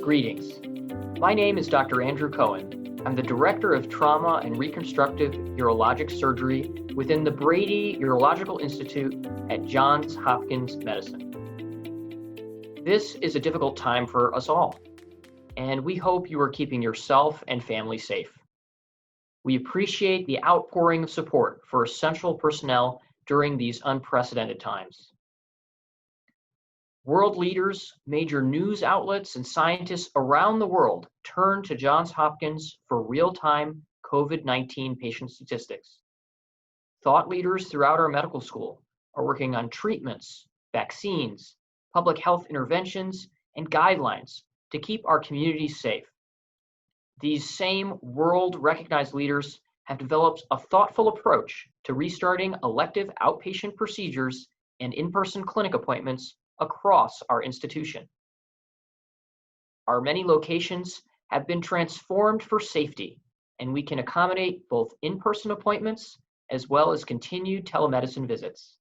Greetings. My name is Dr. Andrew Cohen. I'm the Director of Trauma and Reconstructive Urologic Surgery within the Brady Urological Institute at Johns Hopkins Medicine. This is a difficult time for us all, and we hope you are keeping yourself and family safe. We appreciate the outpouring of support for essential personnel during these unprecedented times. World leaders, major news outlets, and scientists around the world turn to Johns Hopkins for real-time COVID-19 patient statistics. Thought leaders throughout our medical school are working on treatments, vaccines, public health interventions, and guidelines to keep our communities safe. These same world-recognized leaders have developed a thoughtful approach to restarting elective outpatient procedures and in-person clinic appointments across our institution. Our many locations have been transformed for safety, and we can accommodate both in-person appointments as well as continued telemedicine visits.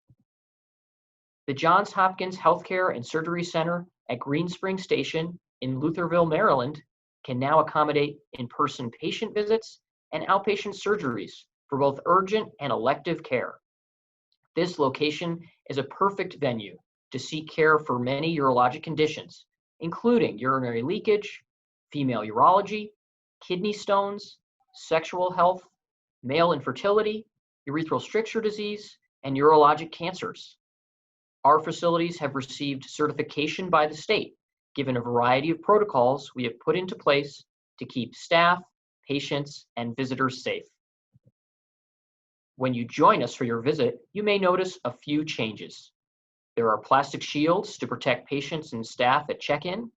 The Johns Hopkins Healthcare and Surgery Center at Green Spring Station in Lutherville, Maryland, can now accommodate in-person patient visits and outpatient surgeries for both urgent and elective care. This location is a perfect venue to seek care for many urologic conditions, including urinary leakage, female urology, kidney stones, sexual health, male infertility, urethral stricture disease, and urologic cancers. Our facilities have received certification by the state, given a variety of protocols we have put into place to keep staff, patients, and visitors safe. When you join us for your visit, you may notice a few changes. There are plastic shields to protect patients and staff at check-in.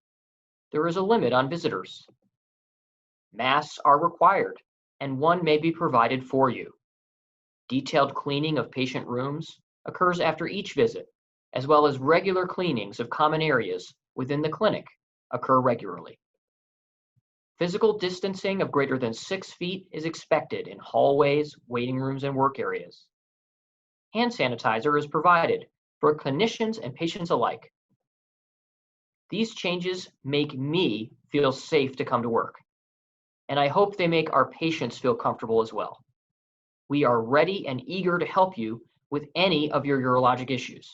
There is a limit on visitors. Masks are required, and one may be provided for you. Detailed cleaning of patient rooms occurs after each visit, as well as regular cleanings of common areas within the clinic occur regularly. Physical distancing of greater than 6 feet is expected in hallways, waiting rooms, and work areas. Hand sanitizer is provided for clinicians and patients alike. These changes make me feel safe to come to work, and I hope they make our patients feel comfortable as well. We are ready and eager to help you with any of your urologic issues,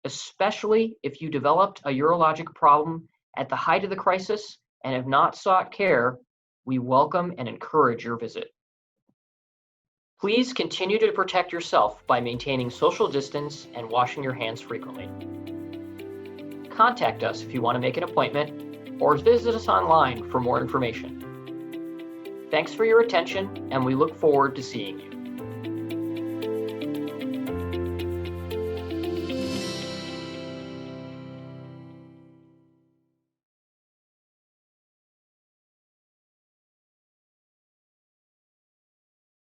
especially if you developed a urologic problem at the height of the crisis and have not sought care. We welcome and encourage your visit. Please continue to protect yourself by maintaining social distance and washing your hands frequently. Contact us if you want to make an appointment or visit us online for more information. Thanks for your attention, and we look forward to seeing you.